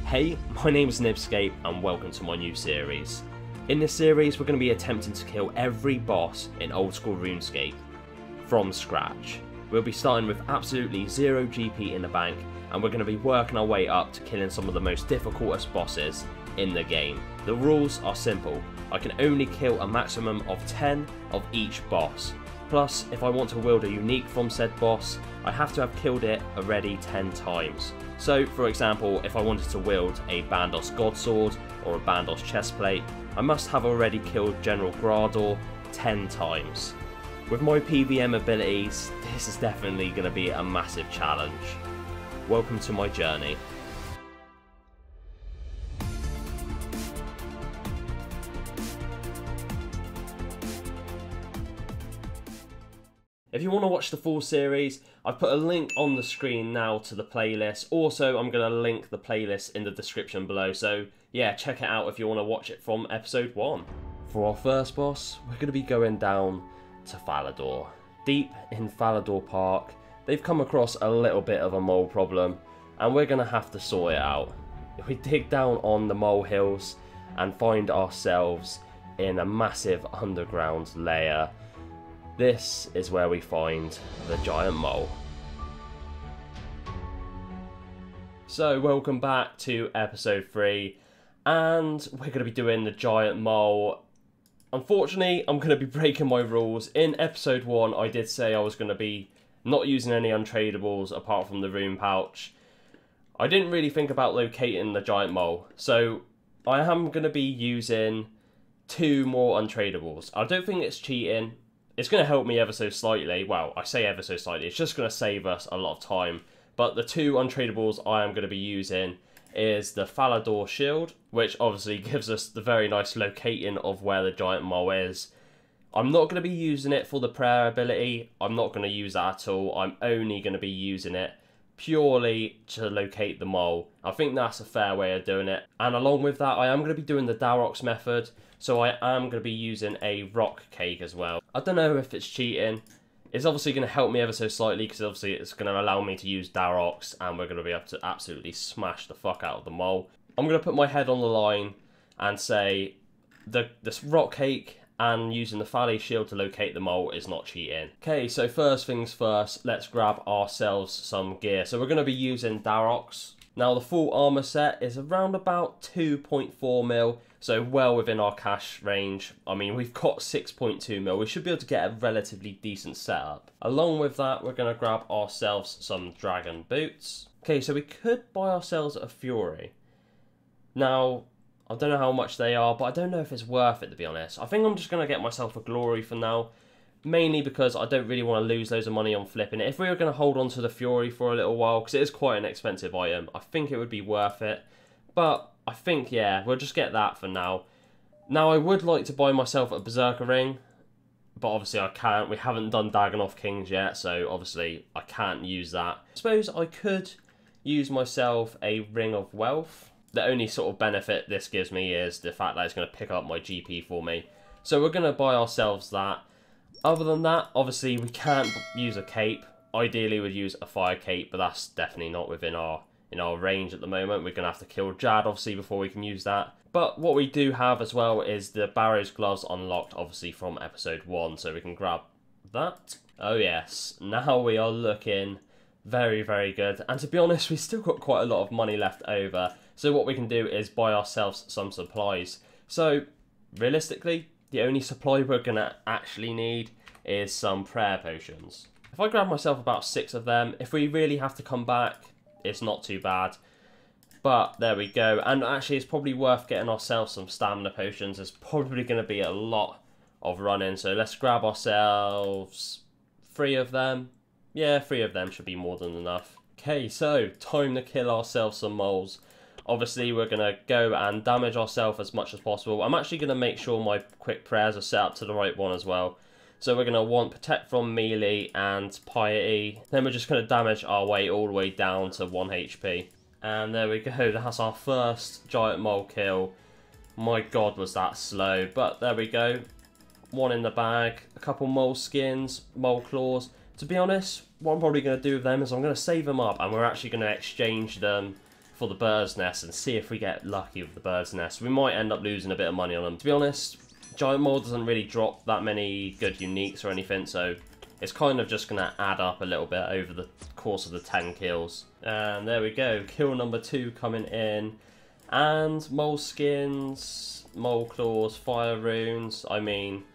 Hey, my name is Nibzscape and welcome to my new series. In this series we're going to be attempting to kill every boss in Oldschool Runescape from scratch. We'll be starting with absolutely 0 GP in the bank and we're going to be working our way up to killing some of the most difficultest bosses in the game. The rules are simple. I can only kill a maximum of 10 of each boss. Plus, if I want to wield a unique from said boss, I have to have killed it already 10 times. So, for example, if I wanted to wield a Bandos Godsword or a Bandos Chestplate, I must have already killed General Grador 10 times. With my PVM abilities, this is definitely going to be a massive challenge. Welcome to my journey. If you want to watch the full series, I've put a link on the screen now to the playlist. Also, I'm going to link the playlist in the description below. So yeah, check it out if you want to watch it from episode 1. For our first boss, we're going to be going down to Falador. Deep in Falador Park, they've come across a little bit of a mole problem, and we're going to have to sort it out. If we dig down on the mole hills and find ourselves in a massive underground layer, this is where we find the giant mole. So welcome back to episode 3, and we're going to be doing the giant mole. Unfortunately, I'm going to be breaking my rules. In episode 1, I did say I was going to be not using any untradables apart from the rune pouch. I didn't really think about locating the giant mole, so I am going to be using 2 more untradables. I don't think it's cheating. It's going to help me ever so slightly. Well, I say ever so slightly. It's just going to save us a lot of time. But the 2 untradables I am going to be using is the Falador shield, which obviously gives us the very nice locating of where the giant mole is. I'm not going to be using it for the prayer ability. I'm not going to use that at all. I'm only going to be using it purely to locate the mole. I think that's a fair way of doing it. And along with that, I am going to be doing the Darox method. So I am going to be using a rock cake as well. I don't know if it's cheating. It's obviously going to help me ever so slightly because obviously it's going to allow me to use Darox and we're going to be able to absolutely smash the fuck out of the mole. I'm going to put my head on the line and say this rock cake and using the Fally shield to locate the mole is not cheating. Okay, so first things first, let's grab ourselves some gear. So we're going to be using Darox. Now the full armor set is around about 2.4 mil. So well within our cash range. I mean, we've got 6.2 mil. We should be able to get a relatively decent setup. Along with that, we're going to grab ourselves some dragon boots. Okay, so we could buy ourselves a Fury. Now, I don't know how much they are, but I don't know if it's worth it, to be honest. I think I'm just going to get myself a Glory for now. Mainly because I don't really want to lose loads of money on flipping it. If we were going to hold on to the Fury for a little while, because it is quite an expensive item, I think it would be worth it. But I think, yeah, we'll just get that for now. Now, I would like to buy myself a Berserker ring, but obviously I can't. We haven't done Dagon Kings yet, so obviously I can't use that. I suppose I could use myself a Ring of Wealth. The only sort of benefit this gives me is the fact that it's going to pick up my GP for me. So we're going to buy ourselves that. Other than that, obviously we can't use a cape. Ideally we'd use a fire cape, but that's definitely not within our range at the moment. We're going to have to kill Jad, obviously, before we can use that. But what we do have as well is the Barrow's Gloves unlocked, obviously, from episode 1. So we can grab that. Oh, yes. Now we are looking very, very good. And to be honest, we've still got quite a lot of money left over. So what we can do is buy ourselves some supplies. So, realistically, the only supply we're going to actually need is some prayer potions. If I grab myself about 6 of them, if we really have to come back, it's not too bad. But there we go. And actually it's probably worth getting ourselves some stamina potions. There's probably going to be a lot of running. So let's grab ourselves 3 of them. Yeah, 3 of them should be more than enough. Okay, so time to kill ourselves some moles. Obviously we're going to go and damage ourselves as much as possible. I'm actually going to make sure my quick prayers are set up to the right one as well. So we're going to want Protect from Melee and Piety. Then we're just going to damage our way all the way down to 1 HP. And there we go. That's our first giant mole kill. My god, was that slow. But there we go. 1 in the bag. A couple mole skins, mole claws. To be honest, what I'm probably going to do with them is I'm going to save them up. And we're actually going to exchange them for the bird's nest and see if we get lucky with the bird's nest. We might end up losing a bit of money on them. To be honest, giant mole doesn't really drop that many good uniques or anything, so it's kind of just going to add up a little bit over the course of the 10 kills. And there we go, kill number 2 coming in. And mole skins, mole claws, fire runes, I mean,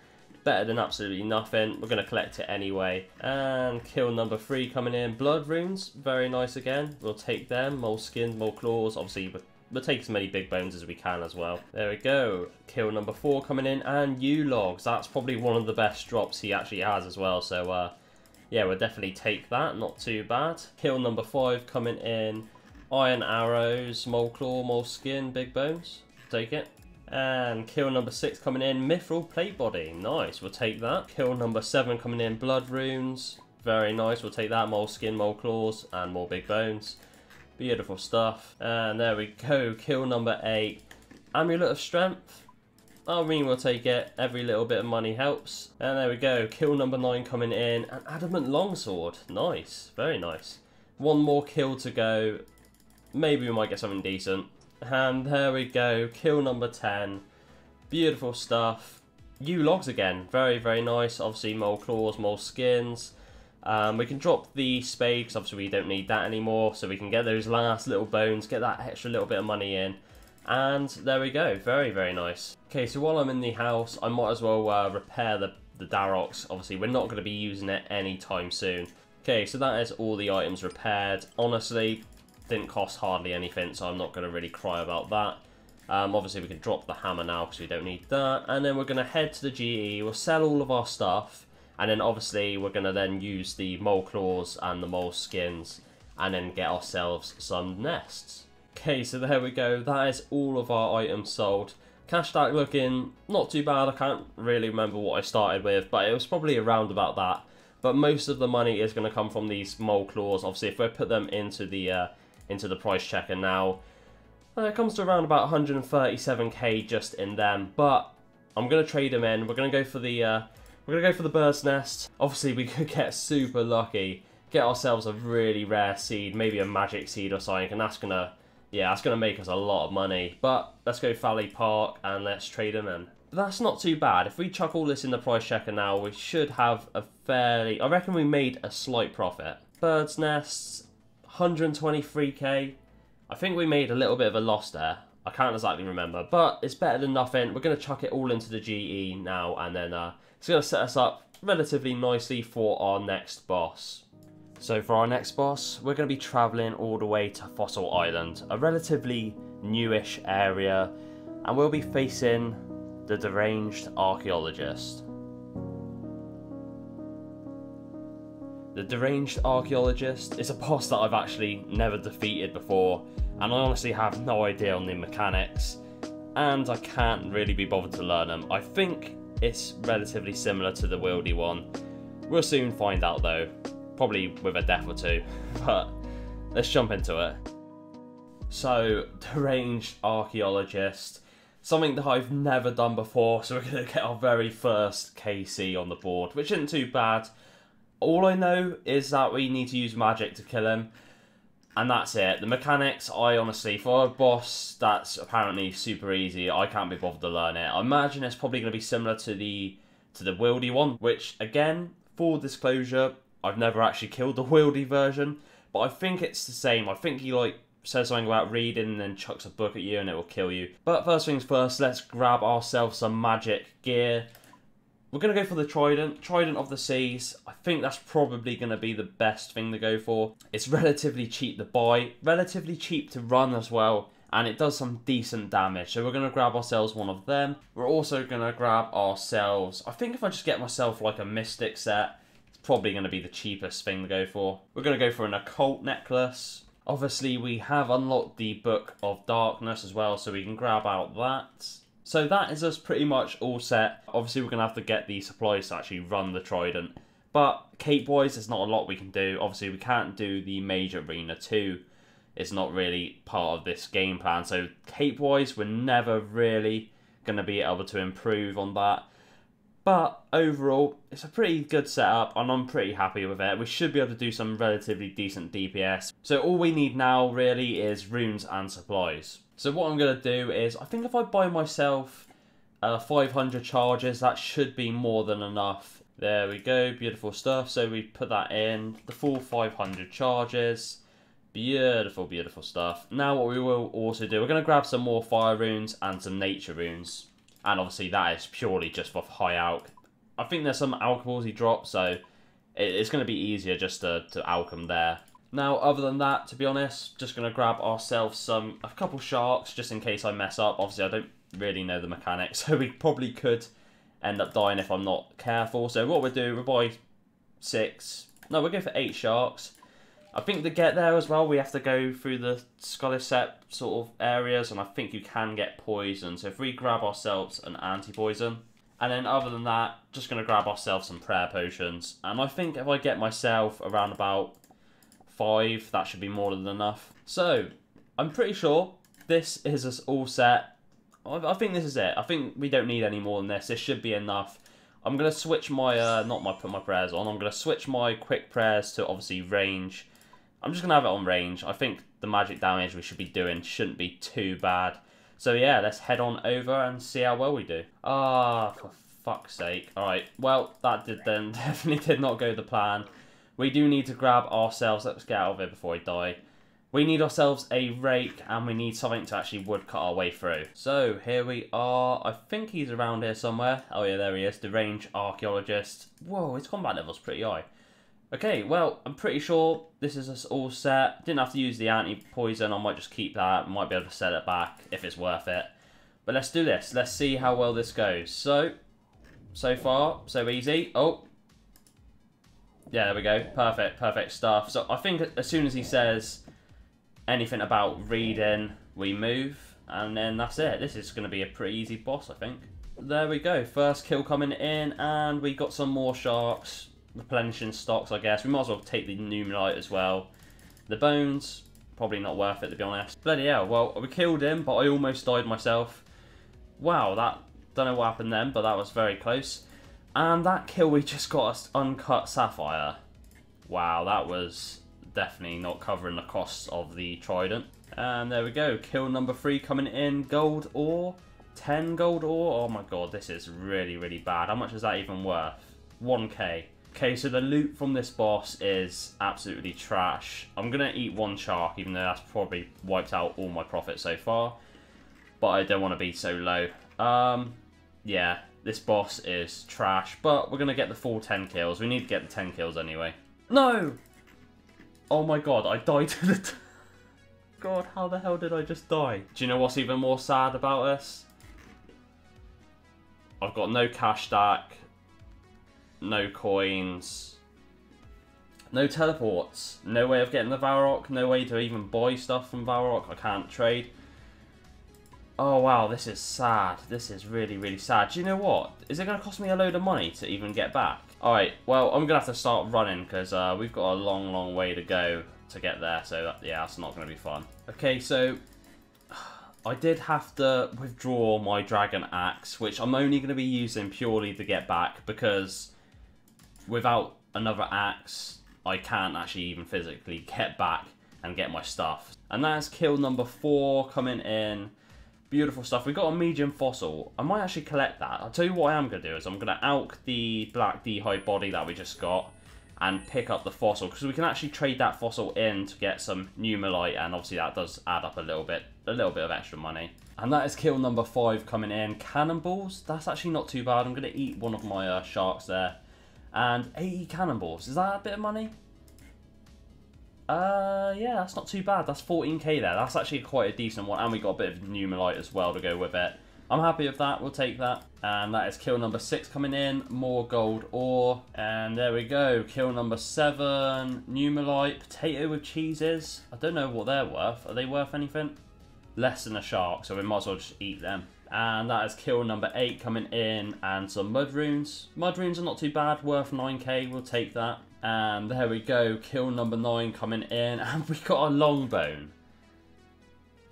better than absolutely nothing. We're going to collect it anyway. And kill number 3 coming in, blood runes, very nice again. We'll take them, mole skins, mole claws, obviously we'll take as many big bones as we can as well. There we go. Kill number 4 coming in, and U-logs. That's probably one of the best drops he actually has as well. So, yeah, we'll definitely take that. Not too bad. Kill number 5 coming in. Iron arrows, mole claw, mole skin, big bones. Take it. And kill number 6 coming in. Mithril plate body. Nice. We'll take that. Kill number 7 coming in. Blood runes. Very nice. We'll take that. Mole skin, mole claws, and more big bones. Beautiful stuff. And there we go. Kill number 8. Amulet of Strength. I mean, we'll take it. Every little bit of money helps. And there we go. Kill number 9 coming in. An adamant longsword. Nice. Very nice. One more kill to go. Maybe we might get something decent. And there we go. Kill number 10. Beautiful stuff. U-logs again. Very, very nice. Obviously, mole claws, mole skins. We can drop the spade because obviously we don't need that anymore, so we can get those last little bones, get that extra little bit of money in, and there we go. Very, very nice. Okay, so while I'm in the house, I might as well repair the Darox. Obviously, we're not going to be using it anytime soon. Okay, so that is all the items repaired. Honestly, didn't cost hardly anything, so I'm not going to really cry about that. Obviously, we can drop the hammer now because we don't need that, and then we're going to head to the GE. We'll sell all of our stuff. And then obviously we're going to then use the mole claws and the mole skins and then get ourselves some nests. Okay, so there we go. That is all of our items sold. Cash stack looking not too bad. I can't really remember what I started with, but it was probably around about that. But most of the money is going to come from these mole claws. Obviously, if we put them into the price checker now, it comes to around about 137k just in them. But I'm going to trade them in. We're going to go for the bird's nest. Obviously, we could get super lucky, get ourselves a really rare seed, maybe a magic seed or something, and that's gonna make us a lot of money. But let's go Valley Park and let's trade them in. But that's not too bad. If we chuck all this in the price checker now, we should have a fairly... I reckon we made a slight profit. Bird's nests, 123k. I think we made a little bit of a loss there. I can't exactly remember, but it's better than nothing. We're going to chuck it all into the GE now, and then it's going to set us up relatively nicely for our next boss. So for our next boss, we're going to be travelling all the way to Fossil Island, a relatively newish area, and we'll be facing the deranged archaeologist. The deranged archaeologist is a boss that I've actually never defeated before, and I honestly have no idea on the mechanics, and I can't really be bothered to learn them. I think it's relatively similar to the wieldy one. We'll soon find out though, probably with a death or two, but let's jump into it. So, deranged archaeologist, something that I've never done before, so we're going to get our very first KC on the board, which isn't too bad. All I know is that we need to use magic to kill him, and that's it. The mechanics, I honestly, for a boss that's apparently super easy, I can't be bothered to learn it. I imagine it's probably going to be similar to the wieldy one, which, again, full disclosure, I've never actually killed the wieldy version, but I think it's the same. I think he, like, says something about reading and then chucks a book at you and it will kill you. But first things first, let's grab ourselves some magic gear. We're going to go for the Trident of the Seas. I think that's probably going to be the best thing to go for. It's relatively cheap to buy, relatively cheap to run as well, and it does some decent damage. So we're going to grab ourselves one of them. We're also going to grab ourselves, I think if I just get myself like a Mystic set, it's probably going to be the cheapest thing to go for. We're going to go for an Occult necklace. Obviously we have unlocked the Book of Darkness as well, so we can grab out that. So that is us pretty much all set. Obviously we're going to have to get the supplies to actually run the Trident. But cape-wise, there's not a lot we can do. Obviously we can't do the Major Arena 2. It's not really part of this game plan. So cape-wise, we're never really going to be able to improve on that. But overall, it's a pretty good setup and I'm pretty happy with it. We should be able to do some relatively decent DPS. So all we need now really is runes and supplies. So what I'm going to do is, I think if I buy myself 500 charges, that should be more than enough. There we go, beautiful stuff. So we put that in, the full 500 charges. Beautiful, beautiful stuff. Now what we will also do, we're going to grab some more fire runes and some nature runes. And obviously that is purely just for high alch. I think there's some alchables he dropped, so it's going to be easier just to alch them there. Now, other than that, to be honest, just going to grab ourselves a couple sharks, just in case I mess up. Obviously, I don't really know the mechanics, so we probably could end up dying if I'm not careful. So what we'll do, we'll buy 6. No, we'll go for 8 sharks. I think to get there as well, we have to go through the scholarship sort of areas, and I think you can get poison. So if we grab ourselves an anti-poison, and then other than that, just going to grab ourselves some prayer potions. And I think if I get myself around about 5, that should be more than enough. So I'm pretty sure this is us all set. I think this is it. I think we don't need any more than this. This should be enough. I'm going to switch my, put my prayers on. I'm going to switch my quick prayers to obviously range. I'm just going to have it on range. I think the magic damage we should be doing shouldn't be too bad. So yeah, let's head on over and see how well we do. For fuck's sake. Alright, well, that definitely did not go to plan. We do need to grab ourselves, let's get out of here before I die. We need ourselves a rake and we need something to actually woodcut our way through. So here we are. I think he's around here somewhere. Oh yeah, there he is, deranged archaeologist. Whoa, his combat level's pretty high. Okay, well, I'm pretty sure this is us all set. Didn't have to use the anti-poison. I might just keep that. Might be able to set it back if it's worth it. But let's do this. Let's see how well this goes. So far, so easy. Oh. Yeah, there we go. Perfect, perfect stuff. So I think as soon as he says anything about reading, we move. And then that's it. This is going to be a pretty easy boss, I think. There we go. First kill coming in. And we got some more sharks. Replenishing stocks, I guess. We might as well take the numerite as well. The bones, probably not worth it, to be honest. Bloody hell, well, we killed him, but I almost died myself. Wow, don't know what happened then, but that was very close. And that kill, we just got us uncut sapphire. Wow, that was definitely not covering the costs of the trident. And there we go, kill number 3 coming in. Gold ore, 10 gold ore. Oh my god, this is really, really bad. How much is that even worth? 1k. Okay, so the loot from this boss is absolutely trash. I'm going to eat 1 shark, even though that's probably wiped out all my profit so far. But I don't want to be so low. Yeah, this boss is trash, but we're going to get the full 10 kills. We need to get the 10 kills anyway. No! Oh my god, I died to the... God, how the hell did I just die? Do you know what's even more sad about this? I've got no cash stack. No coins, no teleports, no way of getting the Varrock, no way to even buy stuff from Varrock. I can't trade. Oh wow, this is sad. This is really, really sad. Do you know what? Is it going to cost me a load of money to even get back? Alright, well, I'm going to have to start running because we've got a long, long way to go to get there. So yeah, that's not going to be fun. Okay, so I did have to withdraw my dragon axe, which I'm only going to be using purely to get back because without another axe, I can't actually even physically get back and get my stuff. And that's kill number 4 coming in. Beautiful stuff. We got a medium fossil. I might actually collect that. I'll tell you what I am going to do is I'm going to alch the black d'hide body that we just got and pick up the fossil because we can actually trade that fossil in to get some numerite, and obviously that does add up a little bit of extra money. And that is kill number 5 coming in. Cannonballs. That's actually not too bad. I'm going to eat one of my sharks there. And 80 cannonballs. Is that a bit of money? Yeah, that's not too bad. That's 14k there. That's actually quite a decent one. And we got a bit of numerite as well to go with it. I'm happy with that. We'll take that. And that is kill number 6 coming in. More gold ore. And there we go. Kill number 7. Numerite. Potato with cheeses. I don't know what they're worth. Are they worth anything? Less than a shark. So we might as well just eat them. And that is kill number 8 coming in, and some mud runes. Mud runes are not too bad, worth 9k, we'll take that. And there we go, kill number 9 coming in, and we got a long bone.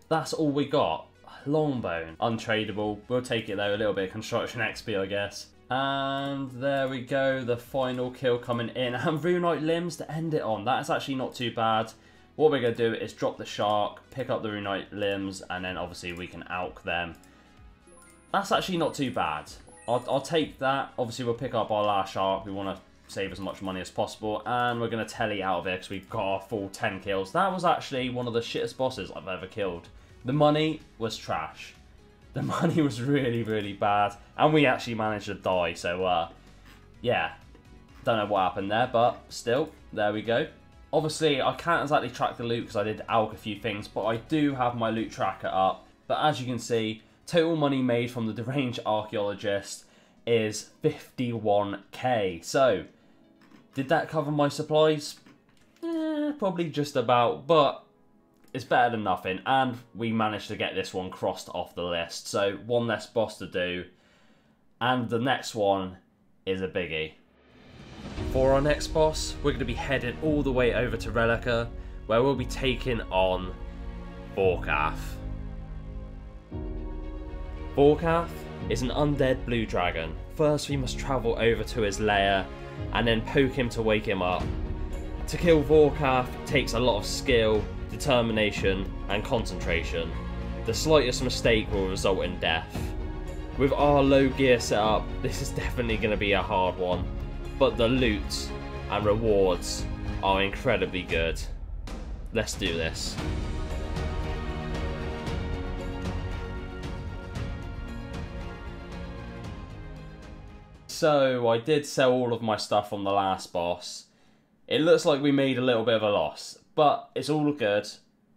That's all we got, long bone. Untradeable, we'll take it though, a little bit of construction XP I guess. And there we go, the final kill coming in. And Runite Limbs to end it on. That's actually not too bad. What we're going to do is drop the shark, pick up the Runite Limbs, and then obviously we can alch them. That's actually not too bad. I'll take that. Obviously we'll pick up our last shark. We want to save as much money as possible. And we're going to telly out of it because we've got our full 10 kills. That was actually one of the shittest bosses I've ever killed. The money was trash. The money was really, really bad. And we actually managed to die. So, yeah. Don't know what happened there. But still, there we go. Obviously, I can't exactly track the loot because I did alch a few things. But I do have my loot tracker up. But as you can see, total money made from the deranged archaeologist is 51k. So, did that cover my supplies? Probably just about. But it's better than nothing, and we managed to get this one crossed off the list. So one less boss to do, and the next one is a biggie. For our next boss, we're going to be headed all the way over to Relica, where we'll be taking on Vorkath. Vorkath is an undead blue dragon. First we must travel over to his lair, and then poke him to wake him up. To kill Vorkath takes a lot of skill, determination and concentration. The slightest mistake will result in death. With our low gear setup, this is definitely going to be a hard one, but the loot and rewards are incredibly good. Let's do this. So I did sell all of my stuff from the last boss. It looks like we made a little bit of a loss, but it's all good.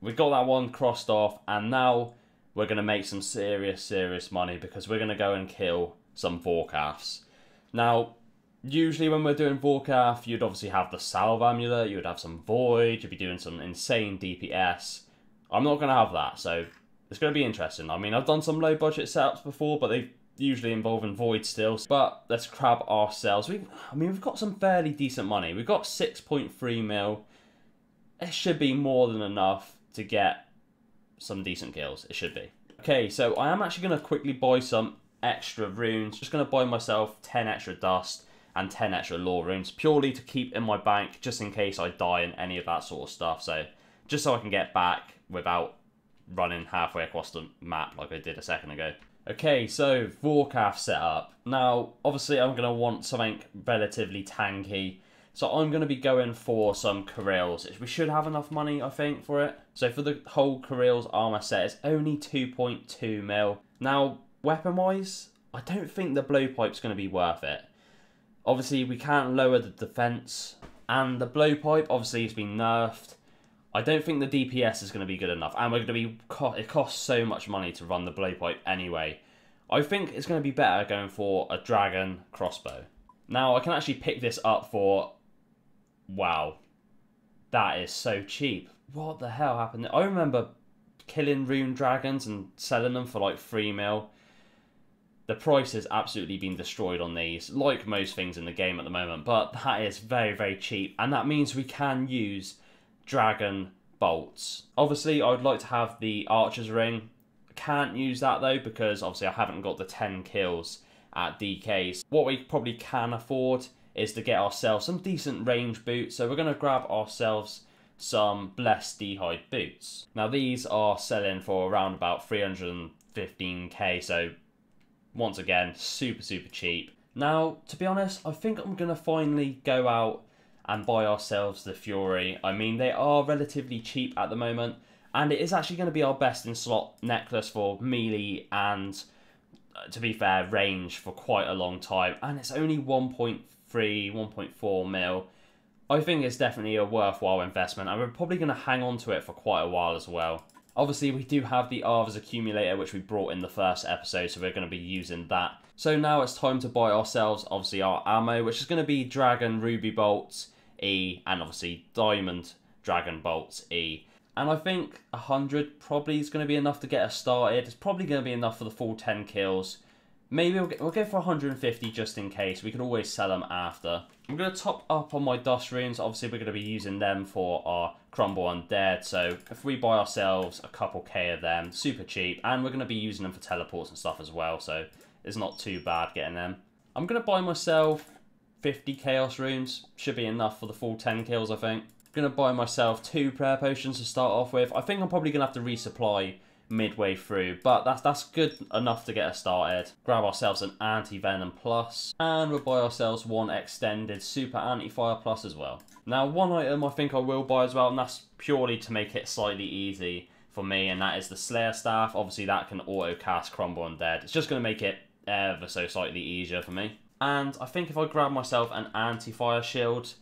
We got that one crossed off, and now we're going to make some serious money because we're going to go and kill some vorkaths. Now, usually when we're doing vorkath, you'd obviously have the salve amulet, you would have some void, you'd be doing some insane DPS. I'm not going to have that, so it's going to be interesting. I mean, I've done some low budget setups before, but they usually involving void still. But let's grab ourselves. We've got some fairly decent money. We've got 6.3 mil. It should be more than enough to get some decent kills. It should be. Okay, so I am actually going to quickly buy some extra runes. Just going to buy myself 10 extra dust and 10 extra lore runes, purely to keep in my bank, just in case I die in any of that sort of stuff. So, just so I can get back without running halfway across the map like I did a second ago. Okay, so Vorkath setup. Now, obviously I'm going to want something relatively tanky. So I'm going to be going for some Karils. We should have enough money, I think, for it. So for the whole Karils armor set, it's only 2.2 mil. Now, weapon-wise, I don't think the blowpipe's going to be worth it. Obviously, we can't lower the defense. And the blowpipe, obviously, has been nerfed. I don't think the DPS is going to be good enough, and we're going to be. It costs so much money to run the blowpipe anyway. I think it's going to be better going for a dragon crossbow. Now I can actually pick this up for. Wow, that is so cheap. What the hell happened? I remember killing rune dragons and selling them for like 3 mil. The price has absolutely been destroyed on these, like most things in the game at the moment. But that is very cheap, and that means we can use dragon bolts. Obviously, I would like to have the archer's ring. Can't use that though because obviously I haven't got the 10 kills at DKs. What we probably can afford is to get ourselves some decent range boots. So we're going to grab ourselves some blessed d'hide boots. Now these are selling for around about 315k. So once again, super cheap. Now, to be honest, I think I'm going to finally go out and buy ourselves the Fury. I mean, they are relatively cheap at the moment, and it is actually going to be our best in slot necklace for melee and, to be fair, range for quite a long time. And it's only 1.3, 1.4 mil. I think it's definitely a worthwhile investment, and we're probably going to hang on to it for quite a while as well. Obviously, we do have the Arthur's Accumulator, which we brought in the first episode, so we're going to be using that. So now it's time to buy ourselves, obviously, our ammo, which is going to be Dragon Ruby Bolts E, and obviously Diamond Dragon Bolts E. And I think 100 probably is going to be enough to get us started. It's probably going to be enough for the full 10 kills. Maybe we'll go for 150 just in case. We can always sell them after. I'm going to top up on my dust runes. Obviously, we're going to be using them for our Crumble Undead. So if we buy ourselves a couple K of them, super cheap. And we're going to be using them for teleports and stuff as well. So it's not too bad getting them. I'm going to buy myself 50 Chaos Runes. Should be enough for the full 10 kills, I think. I'm going to buy myself 2 Prayer Potions to start off with. I think I'm probably going to have to resupply midway through, but that's good enough to get us started. Grab ourselves an Anti-Venom Plus, and we'll buy ourselves 1 extended Super Anti-Fire Plus as well. Now, one item I think I will buy as well, and that's purely to make it slightly easy for me, and that is the Slayer Staff. Obviously, that can auto-cast Crumble Undead. It's just going to make it ever so slightly easier for me. And I think if I grab myself an Anti-Fire Shield,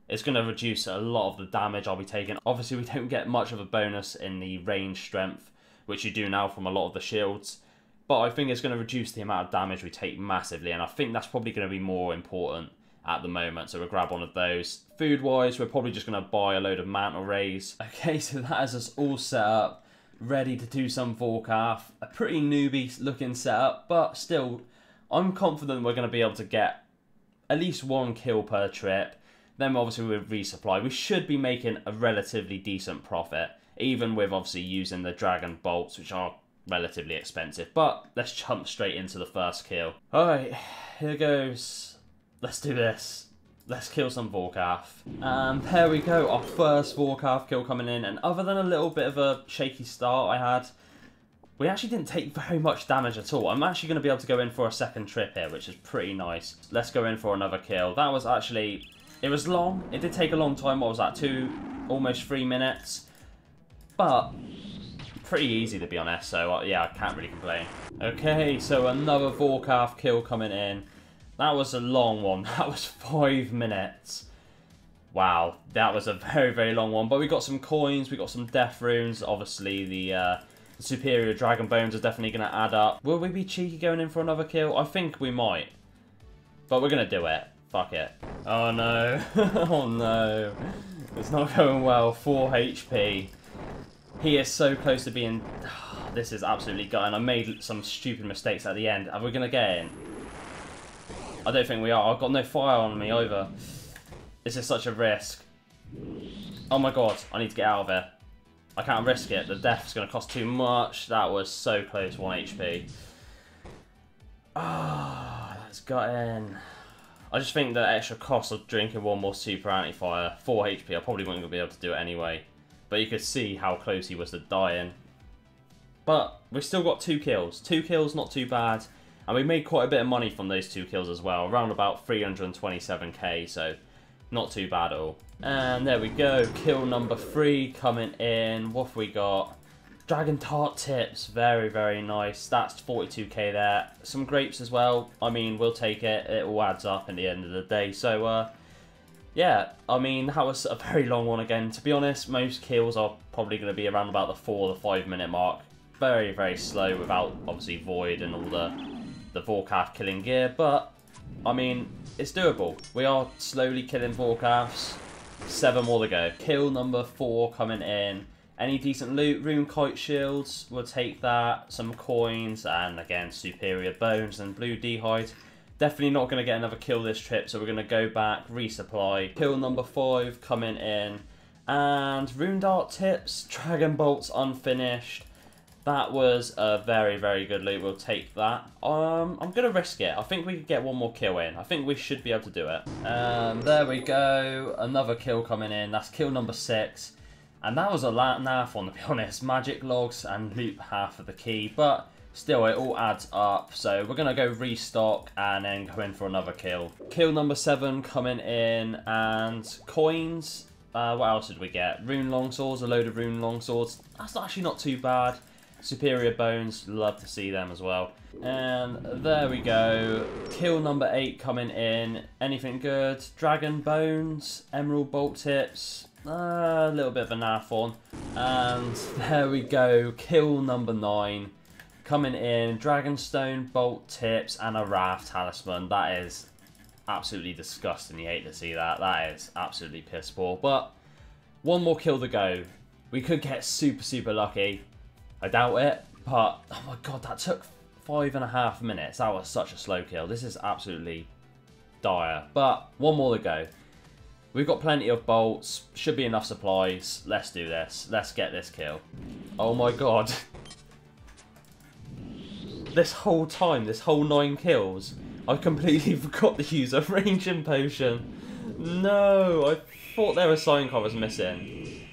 it's going to reduce a lot of the damage I'll be taking. Obviously, we don't get much of a bonus in the range strength, which you do now from a lot of the shields, but I think it's going to reduce the amount of damage we take massively, and I think that's probably going to be more important at the moment, so we'll grab one of those. Food-wise, we're probably just going to buy a load of Mantle Rays. Okay, so that is us all set up, ready to do some vorkath. A pretty newbie-looking setup, but still, I'm confident we're going to be able to get at least 1 kill per trip. Then obviously we'll resupply. We should be making a relatively decent profit, even with obviously using the Dragon Bolts, which are relatively expensive. But let's jump straight into the first kill. Alright, here goes. Let's do this. Let's kill some vorkath. And there we go, our first vorkath kill coming in. And other than a little bit of a shaky start I had, we actually didn't take very much damage at all. I'm actually going to be able to go in for a second trip here, which is pretty nice. Let's go in for another kill. That was actually... It was long. It did take a long time. What was that? Almost 3 minutes. But pretty easy, to be honest, so yeah, I can't really complain. Okay, so another vorkath kill coming in. That was a long one. That was 5 minutes. Wow, that was a very, very long one. But we got some coins, we got some death runes. Obviously, the superior dragon bones are definitely going to add up. Will we be cheeky going in for another kill? I think we might. But we're going to do it. Fuck it. Oh no. Oh no. It's not going well. 4 HP. He is so close to being... This is absolutely gutting. I made some stupid mistakes at the end. Are we going to get in? I don't think we are. I've got no fire on me either. This is such a risk. Oh my god. I need to get out of here. I can't risk it. The death's going to cost too much. That was so close. 1 HP. Ah, that's gutting. I just think the extra cost of drinking 1 more super anti-fire, 4 HP, I probably wouldn't be able to do it anyway. But you could see how close he was to dying. But we've still got 2 kills. 2 kills, not too bad. And we made quite a bit of money from those 2 kills as well. Around about 327k, so not too bad at all. And there we go. Kill number 3 coming in. What have we got? Dragon Tart Tips. Very, very nice. That's 42k there. Some grapes as well. I mean, we'll take it. It all adds up at the end of the day. So, yeah, I mean, that was a very long one again. To be honest, most kills are probably going to be around about the 4 or 5 minute mark. Very, very slow without, obviously, Void and all the vorkath killing gear. But, I mean, it's doable. We are slowly killing vorkaths. 7 more to go. Kill number 4 coming in. Any decent loot, rune kite shields, we'll take that. Some coins, and again, superior bones and blue d'hide. Definitely not going to get another kill this trip, so we're going to go back, resupply. Kill number 5 coming in. And rune dart tips, dragon bolts unfinished. That was a very, very good loot. We'll take that. I'm going to risk it. I think we could get 1 more kill in. I think we should be able to do it. There we go. Another kill coming in. That's kill number 6. And that was a naff one, to be honest. Magic logs and loot half of the key. But still, it all adds up. So we're going to go restock and then go in for another kill. Kill number 7 coming in. And coins. What else did we get? Rune longswords. A load of rune longswords. That's actually not too bad. Superior bones. Love to see them as well. And there we go. Kill number 8 coming in. Anything good? Dragon bones. Emerald bolt tips. A little bit of a naff one. And there we go. Kill number 9 coming in. Dragonstone bolt tips and a raft talisman. That is absolutely disgusting. You hate to see that. That is absolutely piss poor. But 1 more kill to go. We could get super, super lucky. I doubt it. But oh my god, that took 5.5 minutes. That was such a slow kill. This is absolutely dire. But 1 more to go. We've got plenty of bolts. Should be enough supplies. Let's do this. Let's get this kill. Oh my god. This whole time, this whole 9 kills, I completely forgot to use a ranging potion. No, I thought there was sign covers missing.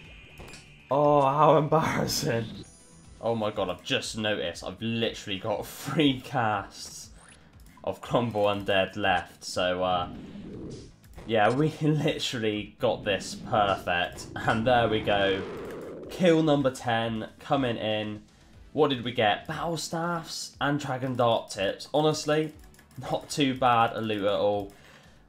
Oh, how embarrassing. Oh my god, I've just noticed I've literally got 3 casts of Crumble Undead left. So, yeah, we literally got this perfect. And there we go. Kill number 10 coming in. What did we get? Battle Staffs and Dragon Dart Tips. Honestly, not too bad a loot at all.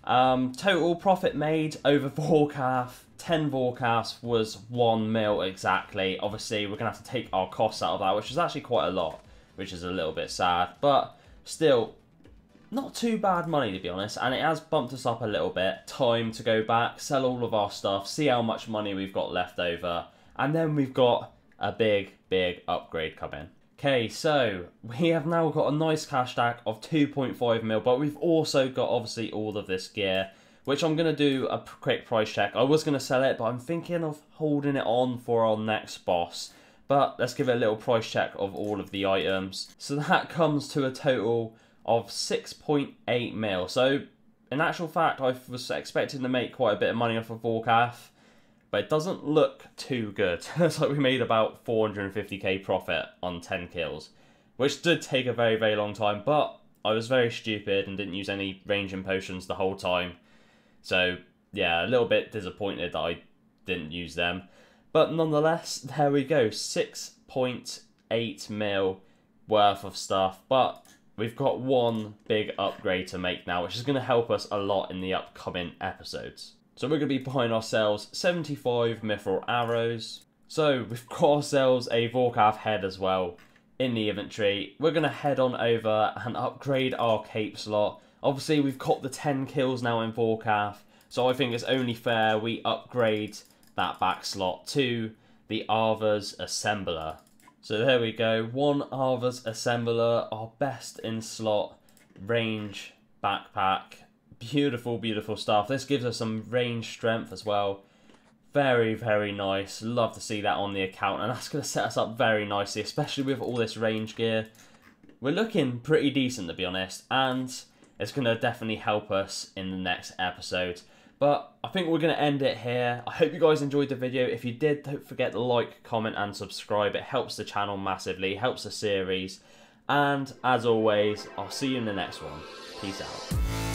Total profit made over vorkath. 10 vorkaths was 1 mil exactly. Obviously, we're going to have to take our costs out of that, which is actually quite a lot, which is a little bit sad. But still, not too bad money to be honest. And it has bumped us up a little bit. Time to go back, sell all of our stuff, see how much money we've got left over. And then we've got a big upgrade coming. Okay, so we have now got a nice cash stack of 2.5 mil, but we've also got obviously all of this gear, which I'm going to do a quick price check. I was going to sell it, but I'm thinking of holding it on for our next boss. But let's give it a little price check of all of the items. So that comes to a total of 6.8 mil. So in actual fact, I was expecting to make quite a bit of money off of vorkath, but it doesn't look too good. It's like we made about 450k profit on 10 kills, which did take a very long time, but I was very stupid and didn't use any ranging potions the whole time. So yeah, a little bit disappointed that I didn't use them. But nonetheless, there we go, 6.8 mil worth of stuff. But we've got one big upgrade to make now, which is going to help us a lot in the upcoming episodes. So we're going to be buying ourselves 75 mithril arrows. So we've got ourselves a vorkath head as well in the inventory. We're going to head on over and upgrade our cape slot. Obviously we've got the 10 kills now in vorkath, so I think it's only fair we upgrade that back slot to the Arva's Assembler. So there we go, one Arva's Assembler, our best in slot range backpack. Beautiful stuff. This gives us some range strength as well. Very nice. Love to see that on the account, and that's going to set us up very nicely, especially with all this range gear. We're looking pretty decent to be honest, and it's going to definitely help us in the next episode. But I think we're going to end it here. I hope you guys enjoyed the video. If you did, don't forget to like, comment and subscribe. It helps the channel massively, helps the series. And as always, I'll see you in the next one. Peace out.